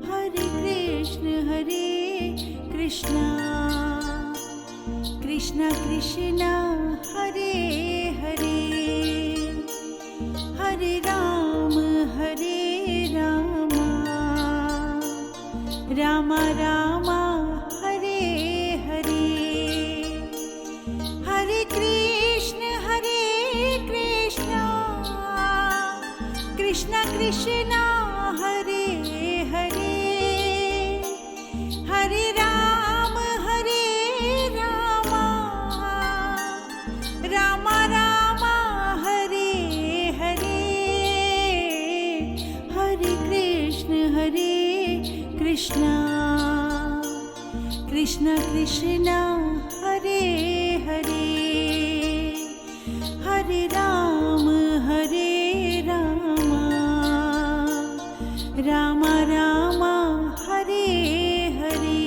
Hare Krishna Krishna Krishna Hare Hare, Hare Ram Ram Ram Hare Hare, Hare Krishna Krishna Krishna Hare Hare, Hare Ram Ram Ram Hare Hare, Hare Krishna Krishna Krishna Hare Hare, Hare Ram Ram Ram Hare Hare,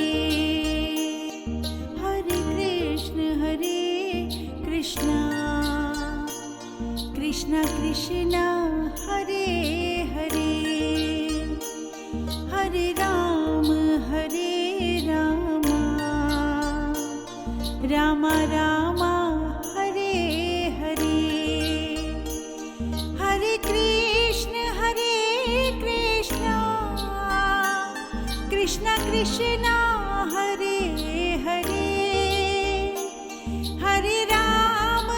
Hare Krishna Krishna Krishna Hare Hare, Hare Ram Ram Ram Hare Hare, Hare Krishna Krishna Krishna Hare Hare, Hare Ram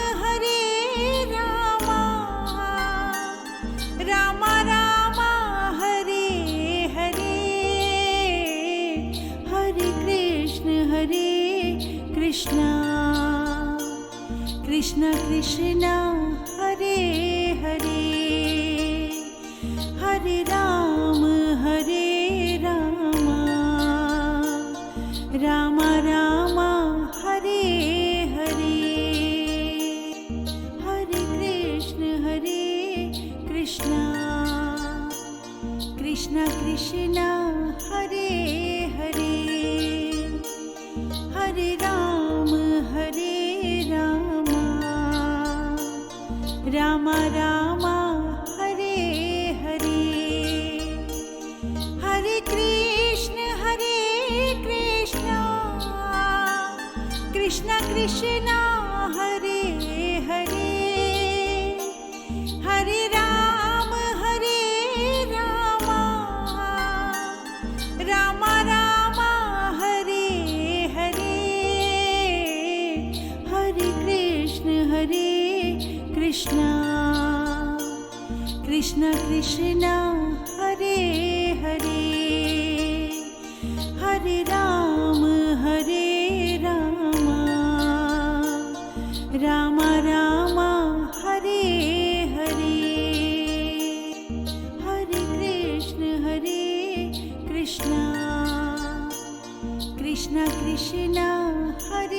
Ram Ram Hare Hare, Hare Krishna Krishna Krishna Hare Hare, Hare Ram Ram Ram Hare Hare, Hare Krishna Krishna Krishna Hare Hare, Hare Ram Ram Ram Hare Hare, Hare Krishna Krishna Krishna Hare Hare, Hare Ram Ram Ram Hare Hare, Hare Krishna Krishna Krishna Hare Hare, Hare Ram Ram Ram Hare Hare, Hare Krishna Krishna Krishna Hare Hare,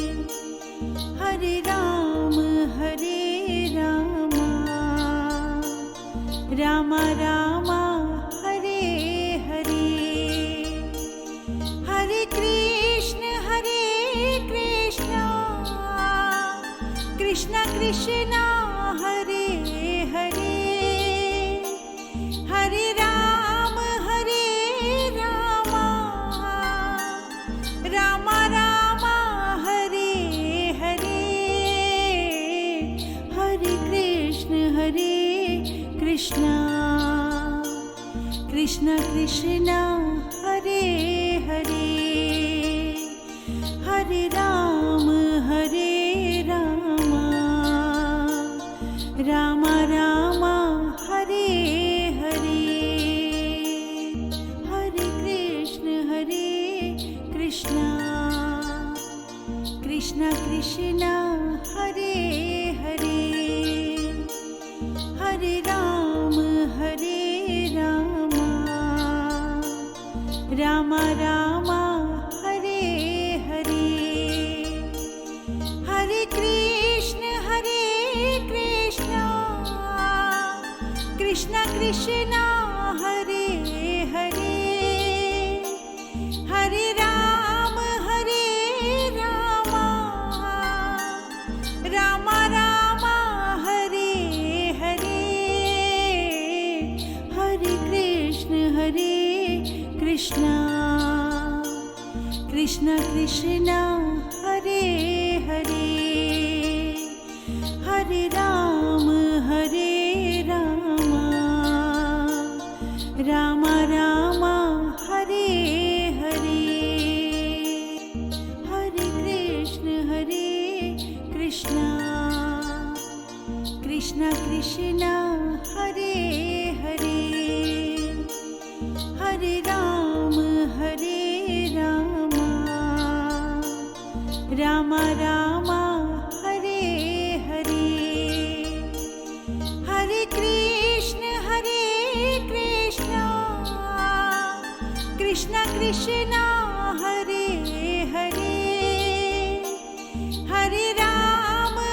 Hare Ram Ram Ram Hare Hare, Hare Krishna Krishna Krishna Hare Hare, Hare Ram Ram Ram Hare Hare, Hare Krishna Krishna Krishna Hare Hare, Hare Ram Ram Ram Hare Hare, Hare Krishna Krishna Krishna Hare Hare, Hare Ram Ram Ram Hare Hare, Hare Krishna Krishna Krishna Hare Hare, Hare Ram Ram Ram Hare Hare, Hare Krishna Krishna Krishna Krishna Hare Hare Hare Rama Rama Rama Hare Hare Hare Krishna Krishna Krishna Hare Hare Hare Rama Rama Rama Hare Hare Hare Krishna Krishna Krishna Hare Hare Hare Rama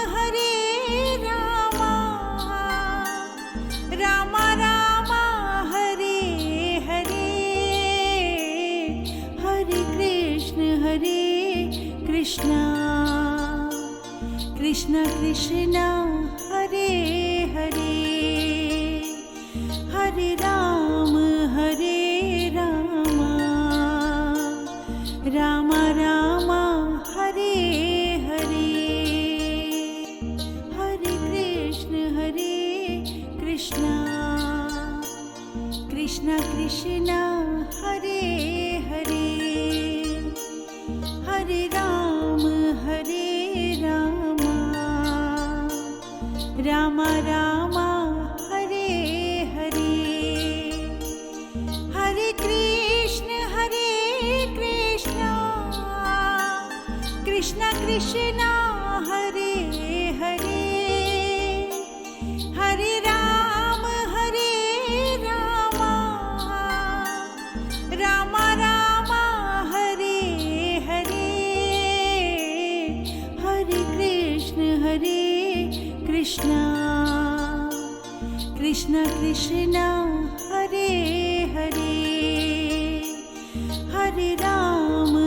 Rama Rama Hare Hare Hare Krishna Krishna Krishna Hare Hare Hare Rama Rama Rama Hare Hare Hare Krishna Krishna Krishna Hare Hare Hare Rama Rama Rama Hare Hare Hare Krishna Krishna Krishna Hare Hare Hare Rama Rama Rama Hare Hare Hare Krishna Krishna Krishna Hare Hare Hare Rama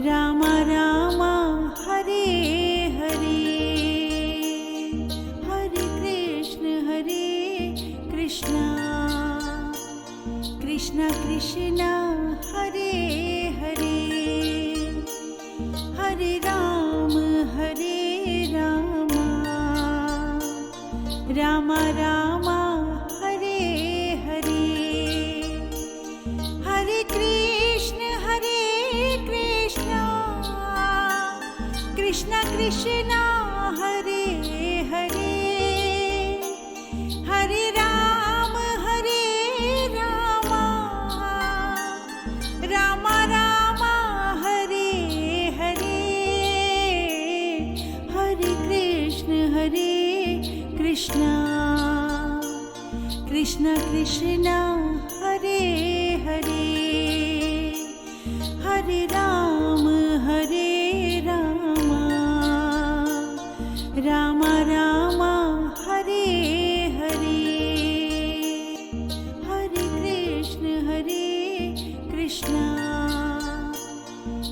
Rama Rama Hare Hare Hare Krishna Krishna Krishna Hare Hare Hare Rama Rama Rama Hare Hare Hare Krishna Krishna Krishna Hare Hare Hare Rama Rama Rama Hare Hare Hare Krishna Krishna Krishna Hare Hare Hare Rama Rama Rama Hare Hare Hare Krishna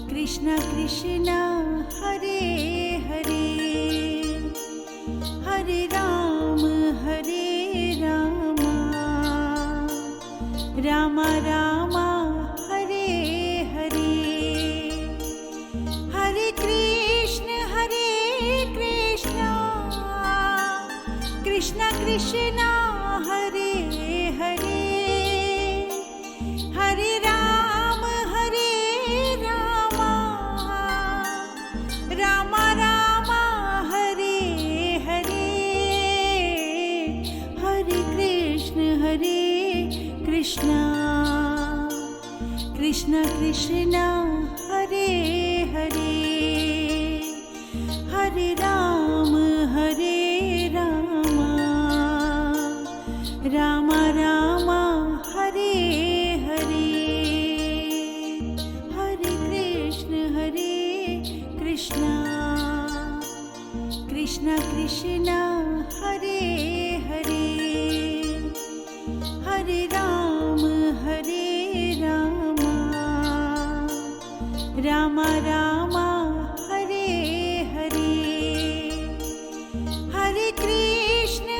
Krishna Krishna Hare Hare Hare Rama Rama Rama Hare Hare Hare Krishna Krishna Krishna Hare Hare Hare Rama Rama Rama Hare Hare Hare Krishna Krishna Krishna Hare Hare Hare Rama Rama Rama Hare Hare Hare Krishna Krishna Krishna Hare Hare Hare Rama Rama Rama Hare Hare Hare Krishna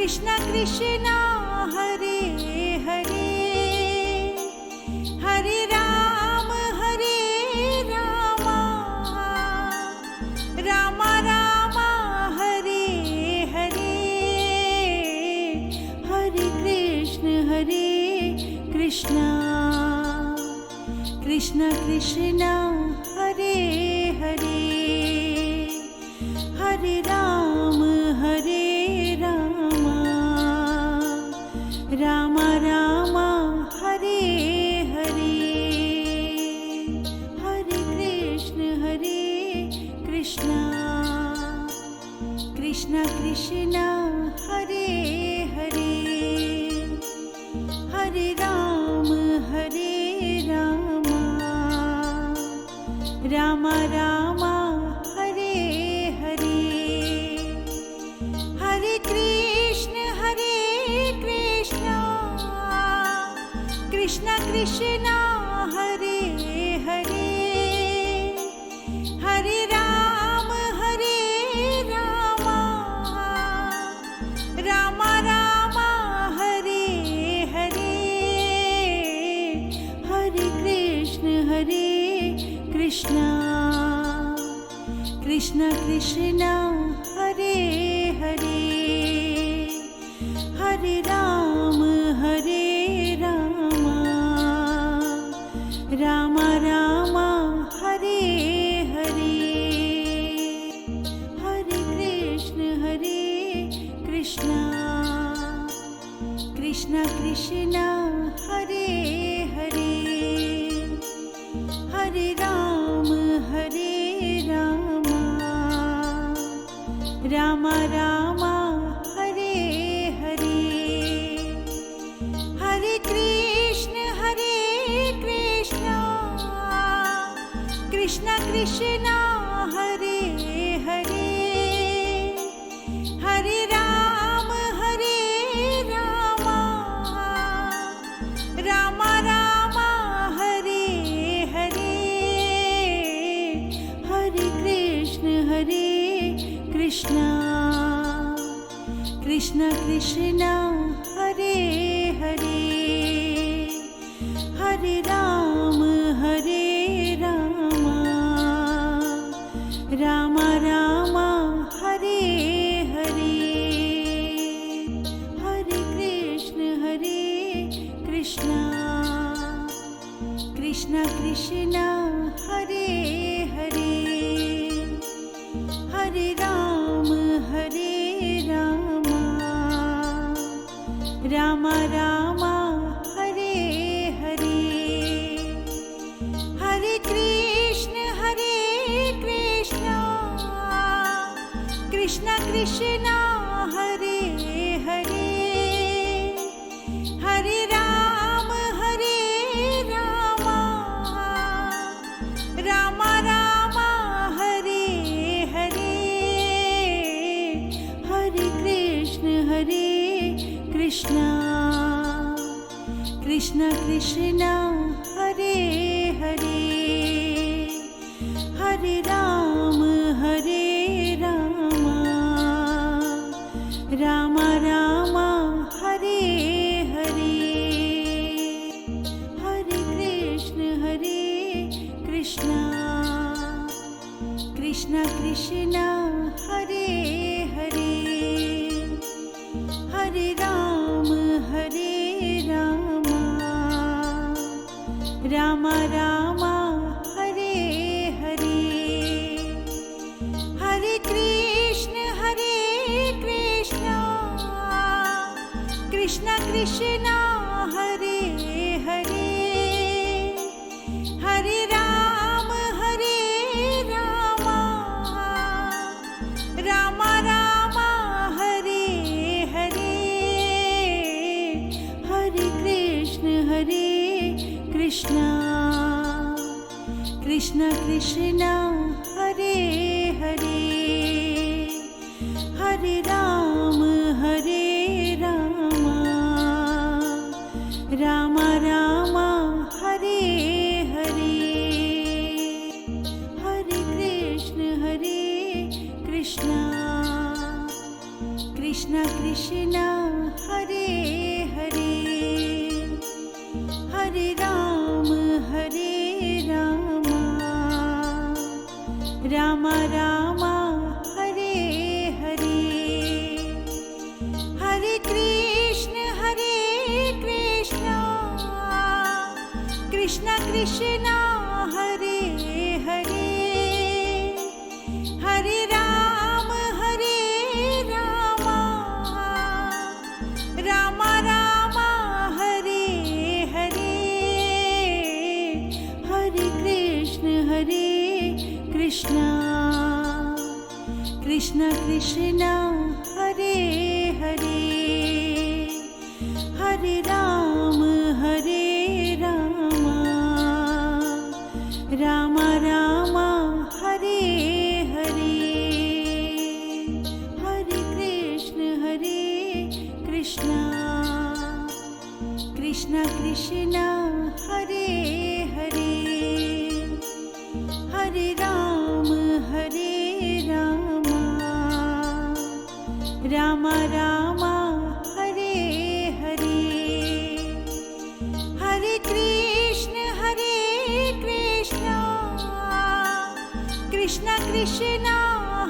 Krishna Krishna Hare Hare Hare Ram Ram Ram Hare Hare Hare Krishna Krishna Krishna Hare Hare Hare Ram Ram Ram Hare Hare Hare Krishna Krishna Krishna Hare Hare Hare Ram Ram Ram Hare Hare Hare Krishna Krishna Krishna Hare Hare Hare Ram Ram Ram Hare Hare Hare Krishna Krishna Krishna Hare Hare Hare Ram Ram Ram Hare Hare Hare Krishna Krishna Krishna Hare Hare Hare Ram Ram Ram Hare Hare Hare Krishna Krishna Krishna Hare Hare Hare Ram Ram Ram Hare Hare Hare Krishna Krishna Krishna Hare Hare Hare Ram Ram Ram Hare Hare Hare Krishna Krishna Krishna Hare Hare Hare Ram Ram Ram Hare Hare Hare Krishna Krishna Krishna Hare Hare Hare Ram Ram Ram Hare Hare Hare Krishna Krishna Krishna Hare Hare Hare Ram Ram Ram Hare Hare Hare Krishna Krishna Krishna Hare Hare Hare Ram Ram Ram Hare Hare Hare Krishna Krishna Krishna Hare Hare Hare Ram Ram Ram Hare Hare Hare Krishna Krishna Krishna Hare Hare Hare Ram Ram Ram Hare Hare Hare Krishna Krishna Krishna Hare Hare Hare Ram Ram Ram Hare Hare Hare Krishna Krishna Krishna Hare Hare Hare Ram Ram Ram Hare Hare Hare Krishna Krishna Krishna Hare Hare Hare Ram Ram Ram Hare Hare Hare Krishna Krishna Krishna Hare Hare Hare Ram Ram Ram Hare Hare Hare Krishna Krishna Krishna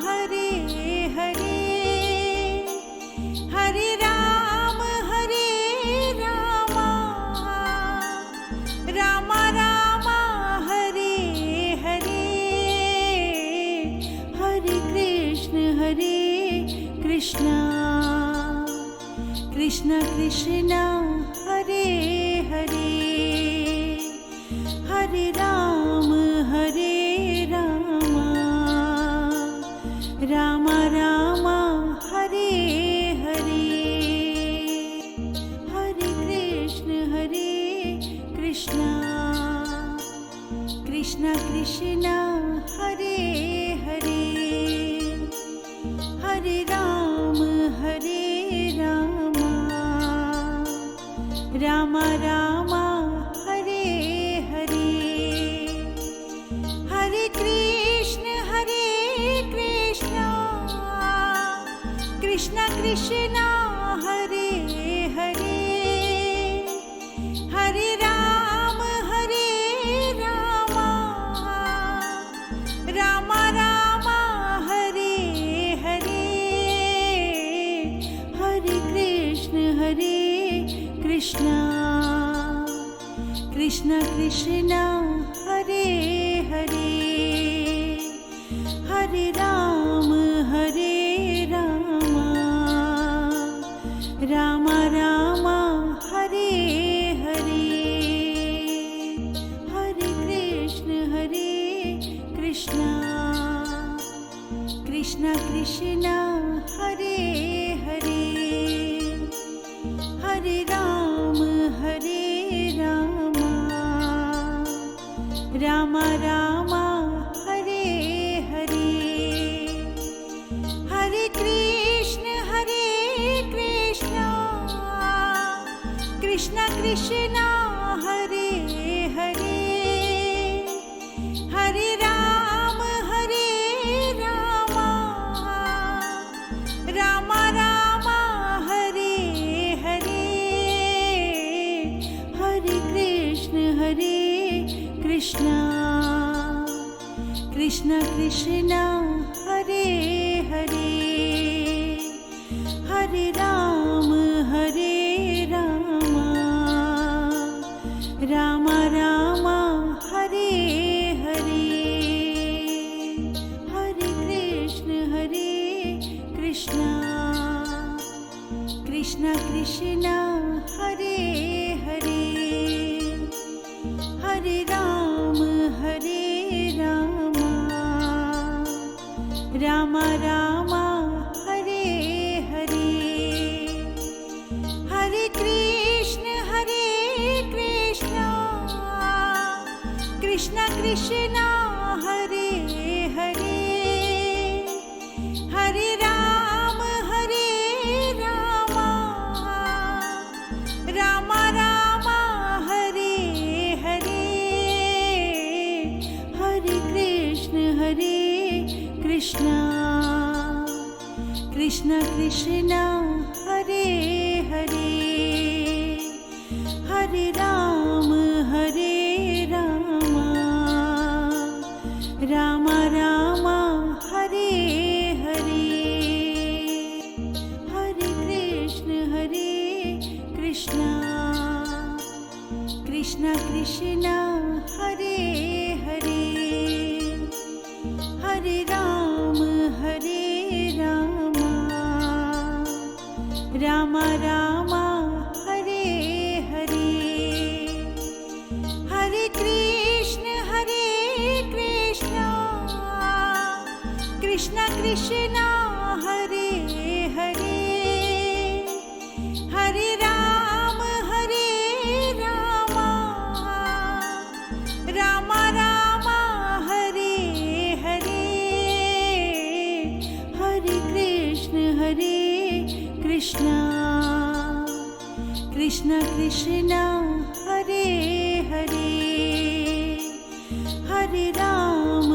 Hare Hare Hare Ram Ram Ram Hare Hare Hare Krishna Krishna Krishna Hare Hare Hare Ram Ram Ram Hare Hare Hare Krishna Krishna Krishna Hare Hare Hare Ram Ram Ram Hare Hare Hare Krishna Krishna Krishna Hare Hare Hare Ram Ram Ram Hare Hare Hare Krishna Krishna Krishna Hare Hare Hare Ram Ram Ram Hare Hare Hare Krishna Krishna Krishna Hare Hare Hare Ram Ram Ram Hare Hare Hare Krishna Krishna Krishna Hare Hare Hare Ram Ram Ram Hare Hare Hare Krishna Krishna Krishna Hare Hare Hare Ram Ram Ram Hare Hare Hare Krishna Krishna Krishna Hare Hare Hare Ram Ram Ram Hare Hare Hare Krishna Krishna Krishna Hare Hare Hare Ram Ram Ram Hare Hare Hare Krishna Krishna Krishna Hare Hare Hare Ram Ram Ram Hare Hare Hare Krishna Krishna Krishna Krishna Hare Hare Hare Ram Ram Ram Hare Hare Hare Krishna Krishna Krishna Hare Hare Hare Ram Ram Ram Hare Hare Hare Krishna Krishna Krishna Krishna Hare Hare Hare Ram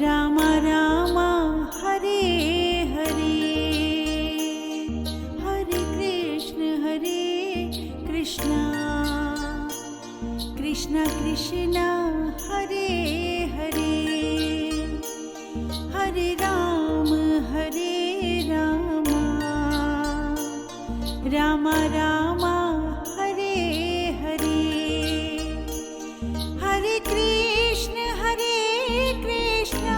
Ram Ram Hare Hare Hare Krishna Krishna Krishna Krishna Hare Hare Hare Ram Ram Ram Hare Hare Hare Krishna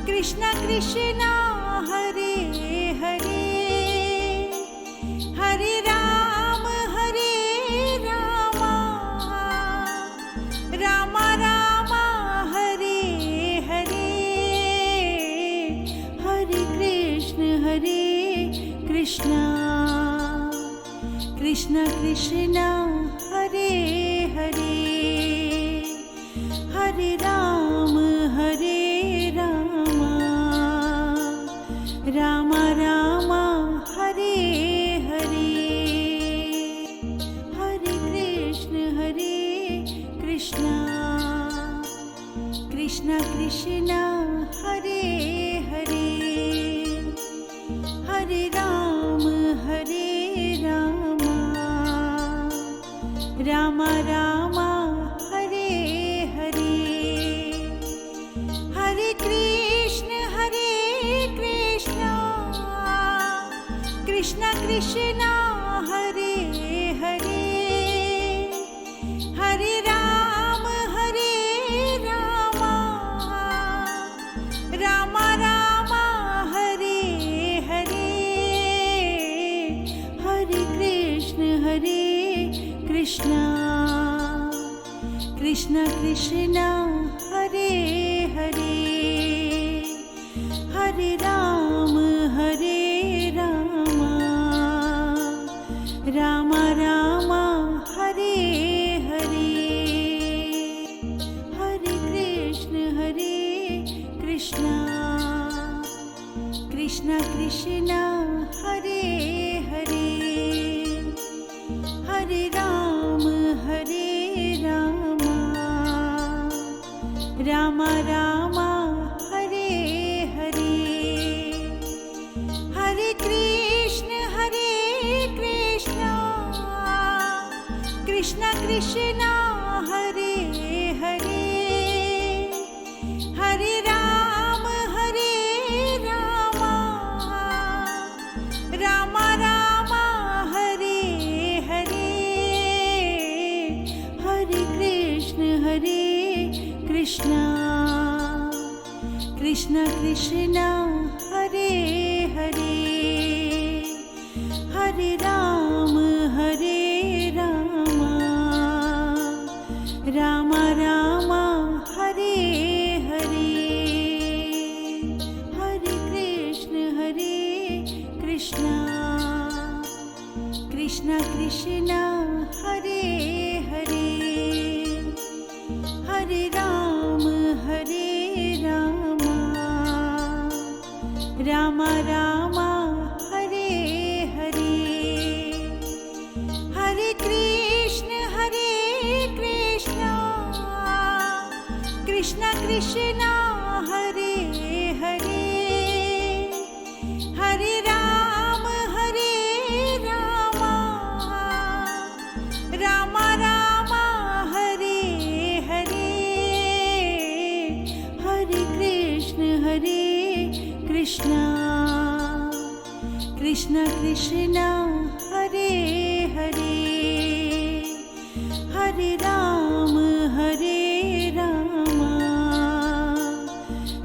Krishna Krishna Hare Hare Hare Ram Ram Ram Hare Hare Hare Krishna Krishna Krishna Krishna Hare Hare Hare Ram Ram Ram Hare Hare Hare Krishna Krishna Krishna Krishna Hare Hare Hare Ram Ram Ram Hare Hare Hare Krishna Krishna Krishna Hare Hare Hare Ram Ram Ram Hare Hare Hare Krishna Krishna Krishna Krishna Hare Hare Hare Ram Ram Ram Hare Hare Hare Krishna Krishna Krishna Krishna Hare Hare Hare Ram Ram Ram Hare Hare Hare Krishna Krishna Krishna Hare Hare Hare Ram Ram Ram Hare Hare Hare Krishna Krishna Krishna Krishna Hare Hare Hare Ram Ram Ram Hare Hare Hare Krishna Krishna Krishna Krishna Hare Hare Hare Ram Ram Ram Hare Hare Hare Krishna Krishna Krishna Hare Hare Hare Ram Ram Ram Hare Hare Hare Krishna Krishna Krishna Hare Hare Hare Ram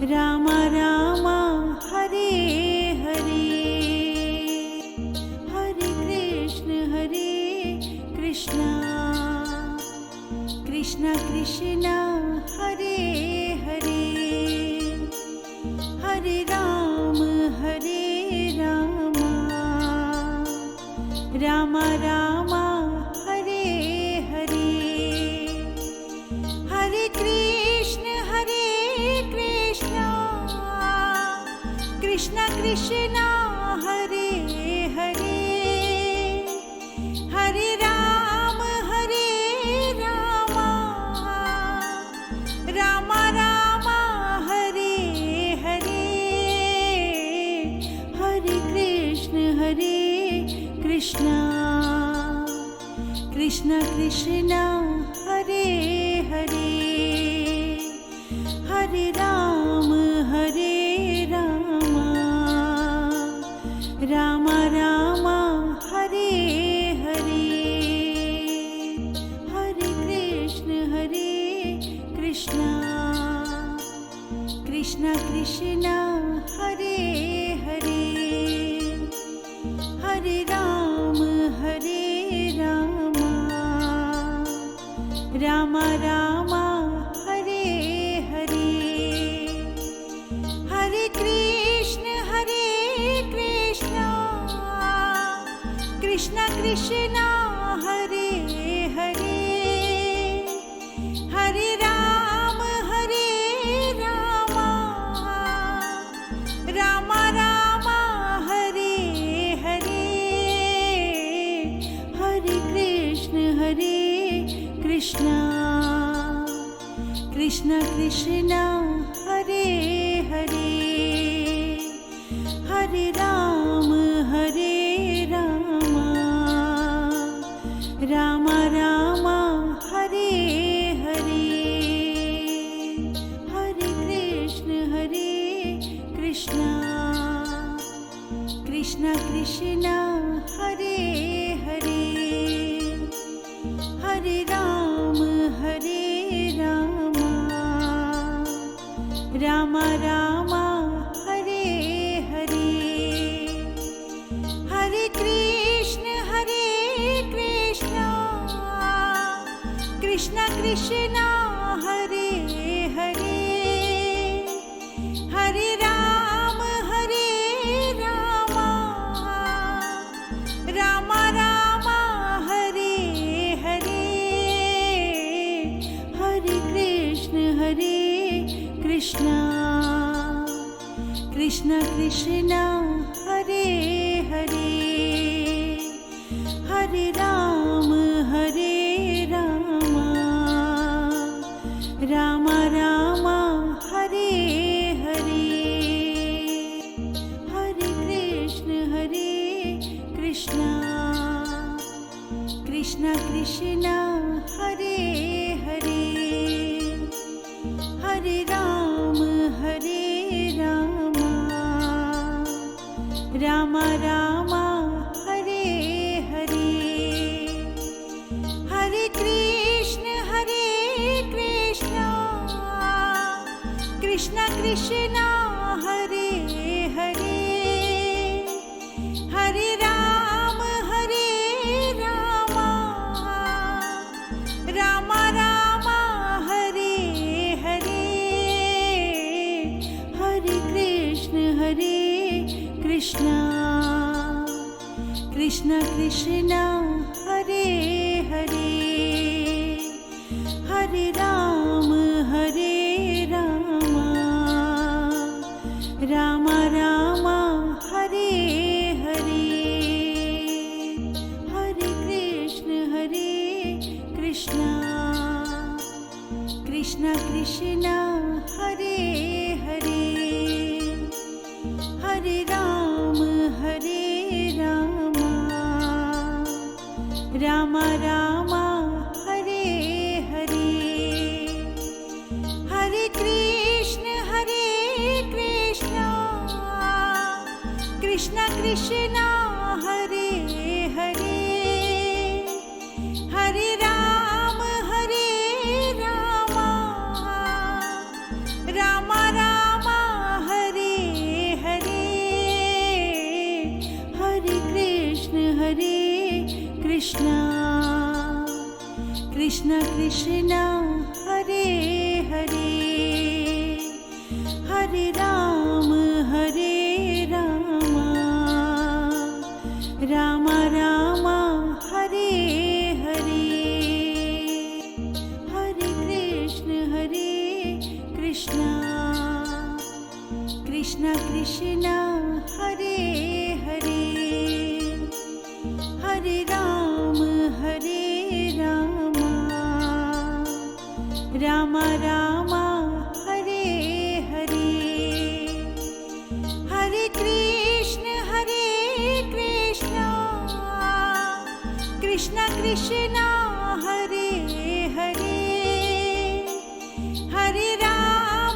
Ram Ram Hare Hare Hare Krishna Krishna Krishna Hare Hare Hare Ram Ram Ram Hare Hare Hare Krishna Krishna Krishna Hare Hare Hare Ram Ram Ram Hare Hare Hare Krishna Krishna Krishna Hare Hare Hare Ram Ram Ram Hare Hare Hare Krishna Krishna Krishna Hare Hare Hare Ram Ram Ram Hare Hare Hare Krishna Krishna Krishna Hare Hare Hare Ram Ram Ram Hare Hare Hare Krishna Krishna Krishna Hare Hare Hare Ram Ram Ram Hare Hare Hare Krishna Krishna Krishna Hare Hare Hare Ram Ram Ram Hare Hare Hare Krishna Krishna Krishna Hare Hare Hare Ram Ram Ram Hare Hare Hare Krishna Krishna Krishna Hare Hare Hare Ram Ram Ram Hare Hare Hare Krishna Krishna Krishna Hare Hare Hare Ram Ram Ram Hare Hare Hare Krishna Krishna Krishna Hare Hare Hare Ram Ram Ram Hare Hare Hare Krishna Krishna Krishna Hare Hare Hare Ram Ram Ram Hare Hare Hare Krishna Krishna Krishna Hare Hare, Hare Ram Ram Ram Hare Hare, Hare Krishna Krishna Krishna Hare Hare, Hare Ram Ram Ram Hare Hare, Hare Krishna Krishna Krishna Hare Hare, Hare Ram Ram Ram Hare Hare, Hare Krishna Krishna Krishna Hare Hare, Hare Ram Ram Ram Hare Hare, Hare Krishna Krishna Hare Hare, Hare Ram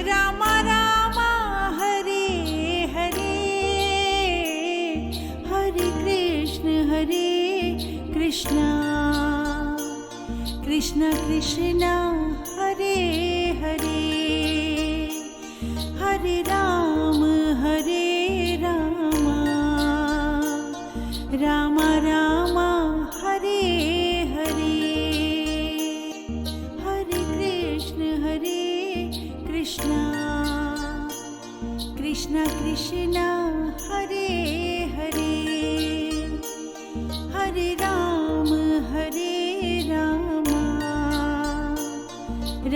Ram Ram Hare Hare, Hare Krishna Krishna Krishna Hare Hare, Hare Ram Ram Ram Hare Hare, Hare Krishna Krishna Krishna Hare Hare, Hare Ram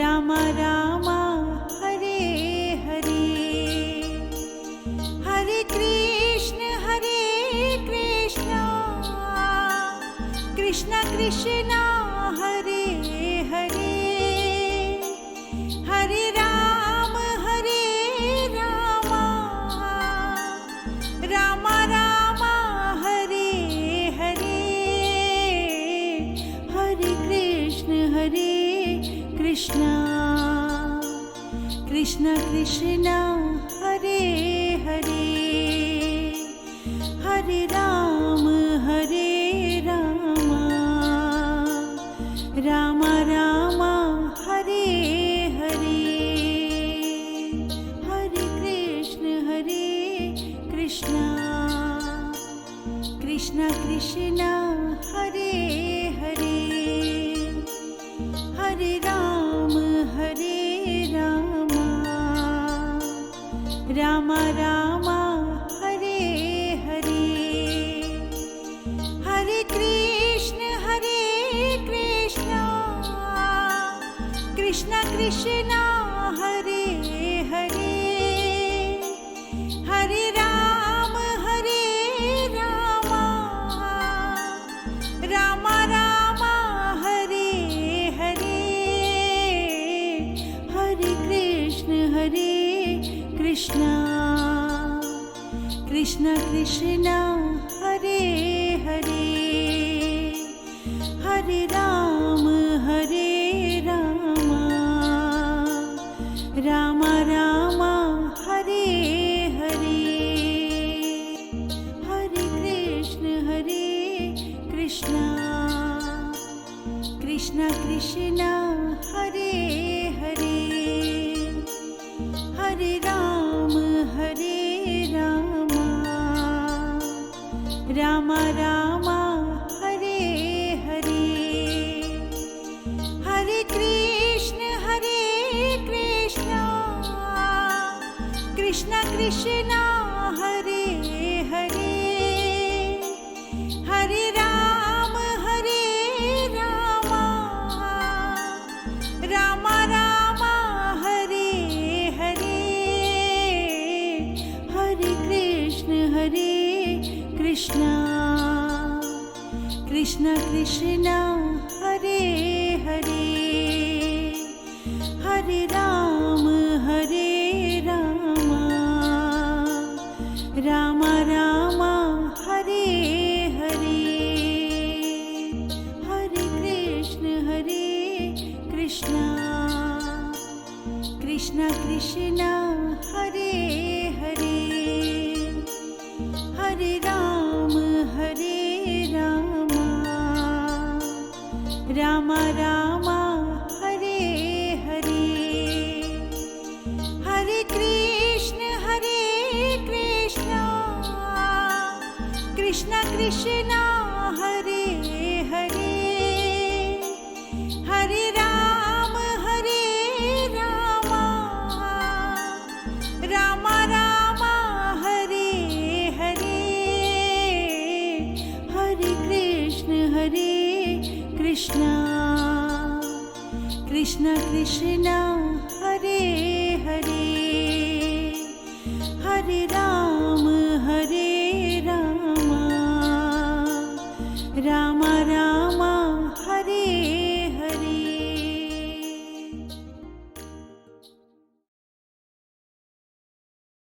Ram Ram Hare Hare, Hare Krishna Krishna Hare Hare, Hare Ram Ram Ram Hare Hare, Hare Krishna Krishna Krishna Hare Hare, Hare Ram Ram Ram Hare Hare, Hare Krishna Krishna Krishna Hare Hare, Hare Ram Ram Ram Hare Hare, Hare Krishna Krishna Hare Hare, Hare Ram Ram Ram Hare Hare, Hare Krishna Krishna Krishna Hare Hare, Hare Ram Ram Ram Hare Hare, Hare Krishna Krishna Krishna Hare Hare, Hare Ram Ram Ram Hare Hare, Hare Krishna Krishna Hare Hare, Hare Ram Ram Ram Hare Hare, Hare Krishna Krishna Krishna Krishna Krishna Krishna Hare Hare Hare Ram Ram Ram Hare Hare Hare Krishna Krishna Krishna Hare Hare Hare Ram Ram Ram Hare Hare Hare Krishna Krishna Krishna Hare